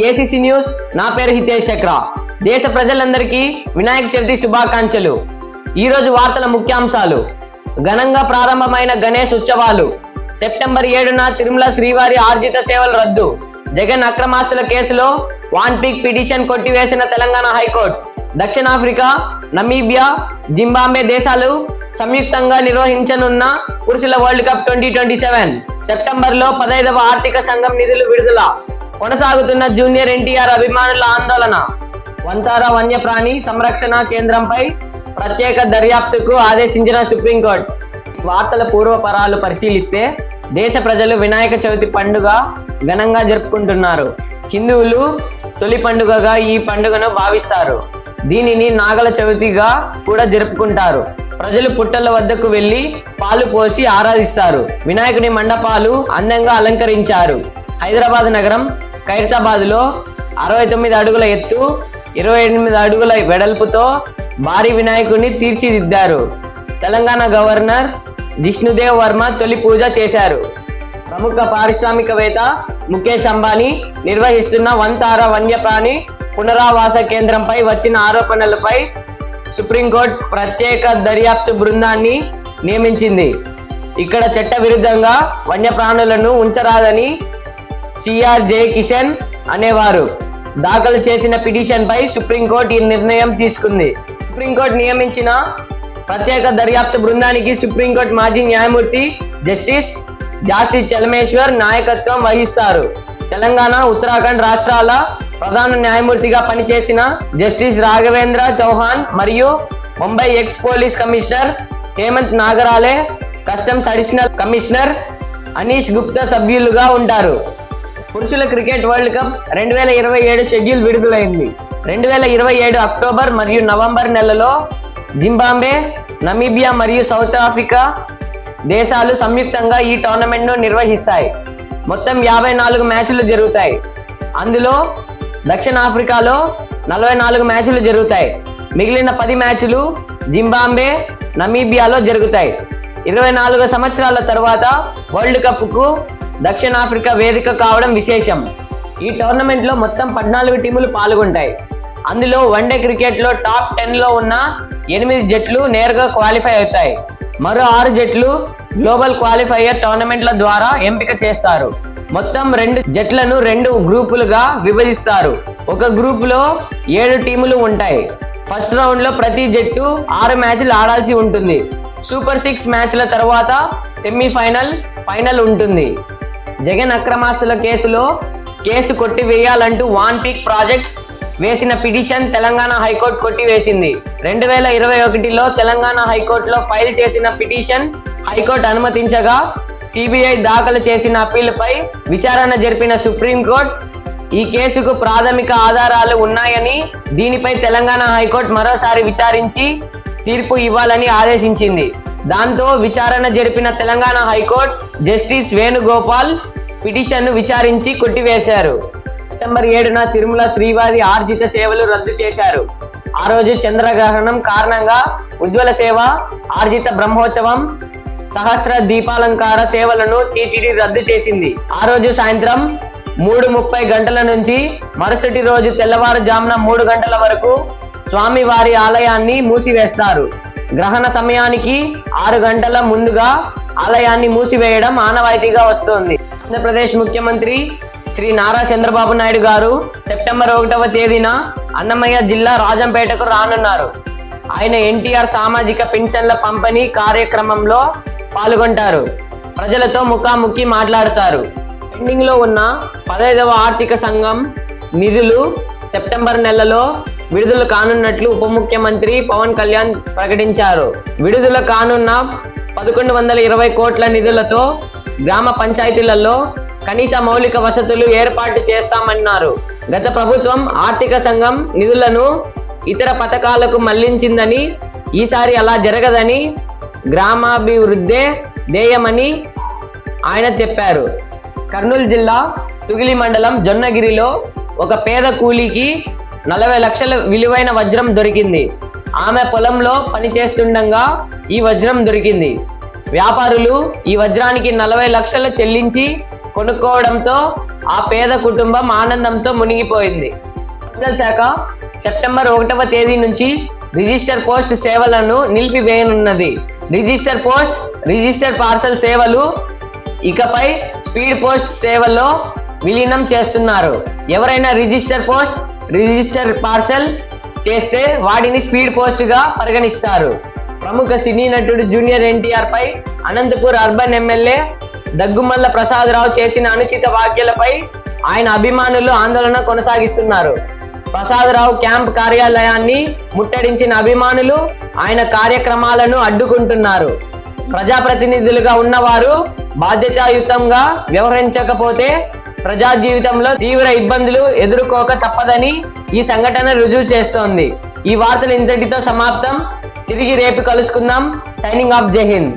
ACC news. నా పేరు హితేష్ చక్ర. దేశ ప్రజలందరికీ వినాయక చవితి శుభాకాంక్షలు. ఈరోజు వార్తల ముఖ్యాంశాలు. ఘనంగా ప్రారంభమైన గణేష్ ఉత్సవాలు. సెప్టెంబర్ 7న తిరుమల శ్రీవారి ఆర్జిత సేవలు రద్దు. జగన్ అక్రమాస్తుల కేసులో వాన్ పీక్ పిటిషన్ కొట్టివేసిన తెలంగాణ హైకోర్టు. దక్షిణాఫ్రికా, నమీబియా, జింబాబ్వే దేశాలు సంయుక్తంగా నిర్వహించనున్న పురుషుల వరల్డ్ కప్ 2027. సెప్టెంబర్లో 15వ ఆర్థిక సంఘం నిధులు విడుదల. కొనసాగుతున్న జూనియర్ ఎన్టీఆర్ అభిమానుల ఆందోళన. వంతార వన్యప్రాణి సంరక్షణ కేంద్రంపై ప్రత్యేక దర్యాప్తుకు ఆదేశించిన సుప్రీంకోర్టు. వార్తల పూర్వపరాలు పరిశీలిస్తే దేశ ప్రజలు వినాయక చవితి పండుగ ఘనంగా జరుపుకుంటున్నారు. హిందువులు తొలి పండుగగా ఈ పండుగను భావిస్తారు. దీనిని నాగల చవితిగా కూడా జరుపుకుంటారు. ప్రజలు పుట్టల వద్దకు వెళ్లి పాలు పోసి ఆరాధిస్తారు. వినాయకుడి మండపాలు అందంగా అలంకరించారు. హైదరాబాద్ నగరం ఖైరతాబాద్లో 69 అడుగుల ఎత్తు, 28 అడుగుల వెడల్పుతో భారీ వినాయకుడిని తీర్చిదిద్దారు. తెలంగాణ గవర్నర్ జిష్ణుదేవ్ వర్మ తొలి పూజ చేశారు. ప్రముఖ పారిశ్రామికవేత్త ముఖేష్ అంబానీ నిర్వహిస్తున్న వంతార వన్యప్రాణి పునరావాస కేంద్రంపై వచ్చిన ఆరోపణలపై సుప్రీంకోర్టు ప్రత్యేక దర్యాప్తు బృందాన్ని నియమించింది. ఇక్కడ చట్ట విరుద్ధంగా వన్యప్రాణులను ఉంచరాదని సిఆర్ జే కిషన్ అనేవారు దాఖలు చేసిన పిటిషన్పై సుప్రీంకోర్టు ఈ నిర్ణయం తీసుకుంది. సుప్రీంకోర్టు నియమించిన ప్రత్యేక దర్యాప్తు బృందానికి సుప్రీంకోర్టు మాజీ న్యాయమూర్తి జస్టిస్ జాతి చలమేశ్వర్ నాయకత్వం వహిస్తారు. తెలంగాణ, ఉత్తరాఖండ్ రాష్ట్రాల ప్రధాన న్యాయమూర్తిగా పనిచేసిన జస్టిస్ రాఘవేంద్ర చౌహాన్ మరియు Mumbai ex police commissioner Hemant Nagrale, customs additional commissioner Anish Gupta సభ్యులుగా ఉంటారు. పురుషుల క్రికెట్ వరల్డ్ కప్ 2027 షెడ్యూల్ విడుదలైంది. 2027 అక్టోబర్ మరియు నవంబర్ నెలలో జింబాబ్వే, నమీబియా మరియు సౌత్ ఆఫ్రికా దేశాలు సంయుక్తంగా ఈ టోర్నమెంట్ను నిర్వహిస్తాయి. మొత్తం 54 మ్యాచ్లు జరుగుతాయి. అందులో దక్షిణాఫ్రికాలో 44 మ్యాచ్లు జరుగుతాయి. మిగిలిన 10 మ్యాచ్లు జింబాబ్వే, నమీబియాలో జరుగుతాయి. 24 సంవత్సరాల తర్వాత వరల్డ్ కప్కు దక్షిణాఫ్రికా వేదిక కావడం విశేషం. ఈ టోర్నమెంట్లో మొత్తం 14 టీములు పాల్గొంటాయి. అందులో వన్డే క్రికెట్లో టాప్ 10లో ఉన్న 8 జట్లు నేరుగా క్వాలిఫై అవుతాయి. మరో 6 జట్లు గ్లోబల్ క్వాలిఫైయర్ టోర్నమెంట్ల ద్వారా ఎంపిక చేస్తారు. మొత్తం 2 జట్లను 2 గ్రూపులుగా విభజిస్తారు. ఒక గ్రూపులో 7 టీములు ఉంటాయి. ఫస్ట్ రౌండ్లో ప్రతి జట్టు 6 మ్యాచ్లు ఆడాల్సి ఉంటుంది. సూపర్ 6 మ్యాచ్ల తర్వాత సెమీఫైనల్, ఫైనల్ ఉంటుంది. జగన్ అక్రమాస్తుల కేసు కొట్టివేయాలంటూ వాన్ పీక్ ప్రాజెక్ట్స్ వేసిన పిటిషన్ తెలంగాణ హైకోర్టు కొట్టివేసింది. 2021లో తెలంగాణ హైకోర్టులో ఫైల్ చేసిన పిటిషన్ హైకోర్టు అనుమతించగా సిబిఐ దాఖలు చేసిన అప్పీలుపై విచారణ జరిపిన సుప్రీంకోర్టు ఈ కేసుకు ప్రాథమిక ఆధారాలు ఉన్నాయని, దీనిపై తెలంగాణ హైకోర్టు మరోసారి విచారించి తీర్పు ఇవ్వాలని ఆదేశించింది. దాంతో విచారణ జరిపిన తెలంగాణ హైకోర్టు జస్టిస్ వేణుగోపాల్ పిటిషన్ను విచారించి కొట్టివేశారు. సెప్టెంబర్ 7న తిరుమల శ్రీవారి ఆర్జిత సేవలు రద్దు చేశారు. ఆ రోజు చంద్రగ్రహణం కారణంగా ఉజ్వల సేవ, ఆర్జిత బ్రహ్మోత్సవం, సహస్ర దీపాలంకార సేవలను టీటీడీ రద్దు చేసింది. ఆ రోజు సాయంత్రం 3:30 గంటల నుంచి మరుసటి రోజు తెల్లవారుజామున 3 గంటల వరకు స్వామివారి ఆలయాన్ని మూసివేస్తారు. గ్రహణ సమయానికి 6 గంటల ముందుగా ఆలయాన్ని మూసివేయడం ఆనవాయితీగా వస్తోంది. ఆంధ్రప్రదేశ్ ముఖ్యమంత్రి శ్రీ నారా చంద్రబాబు నాయుడు గారు సెప్టెంబర్ 1వ తేదీన అన్నమయ్య జిల్లా రాజంపేటకు రానున్నారు. ఆయన ఎన్టీఆర్ సామాజిక పింఛన్ల పంపిణీ కార్యక్రమంలో పాల్గొంటారు. ప్రజలతో ముఖాముఖి మాట్లాడతారు. పెండింగ్ లో ఉన్న 15వ ఆర్థిక సంఘం నిధులు సెప్టెంబర్ నెలలో విడుదల కానున్నట్లు ఉప ముఖ్యమంత్రి పవన్ కళ్యాణ్ ప్రకటించారు. విడుదల కానున్న 1120 కోట్ల నిధులతో గ్రామ పంచాయతీలలో కనీస మౌలిక వసతులు ఏర్పాటు చేస్తామన్నారు. గత ప్రభుత్వం ఆర్థిక సంఘం నిధులను ఇతర పథకాలకు మళ్లించిందని, ఈసారి అలా జరగదని, గ్రామాభివృద్ధే ధ్యేయమని ఆయన చెప్పారు. కర్నూలు జిల్లా తుగిలి మండలం జొన్నగిరిలో ఒక పేద కూలీకి 40 లక్షల విలువైన వజ్రం దొరికింది. ఆమె పొలంలో పనిచేస్తుండగా ఈ వజ్రం దొరికింది. వ్యాపారులు ఈ వజ్రానికి 40 లక్షలు చెల్లించి కొనుక్కోవడంతో ఆ పేద కుటుంబం ఆనందంతో మునిగిపోయింది. పోస్టల్ శాఖ సెప్టెంబర్ 1వ తేదీ నుంచి రిజిస్టర్ పోస్ట్ సేవలను నిలిపివేయనున్నది. రిజిస్టర్ పోస్ట్, రిజిస్టర్ పార్సల్ సేవలు ఇకపై స్పీడ్ పోస్ట్ సేవల్లో విలీనం చేస్తున్నారు. ఎవరైనా రిజిస్టర్ పోస్ట్, రిజిస్టర్ పార్సల్ చేస్తే వాటిని స్పీడ్ పోస్ట్ గా పరిగణిస్తారు. ప్రముఖ సినీ నటుడు జూనియర్ ఎన్టీఆర్ పై అనంతపూర్ అర్బన్ ఎమ్మెల్యే దగ్గుమల్ల ప్రసాదరావు చేసిన అనుచిత వ్యాఖ్యలపై ఆయన అభిమానులు ఆందోళన కొనసాగిస్తున్నారు. ప్రసాదరావు క్యాంప్ కార్యాలయాన్ని ముట్టడించిన అభిమానులు ఆయన కార్యక్రమాలను అడ్డుకుంటున్నారు. ప్రజాప్రతినిధులుగా ఉన్నవారు బాధ్యతాయుతంగా వ్యవహరించకపోతే ప్రజా జీవితంలో తీవ్ర ఇబ్బందులు ఎదుర్కోక తప్పదని ఈ సంఘటన రుజువు చేస్తోంది. ఈ వార్తలు ఇంతటితో సమాప్తం. తిరిగి రేపు కలుసుకుందాం. Signing off. జై హింద్.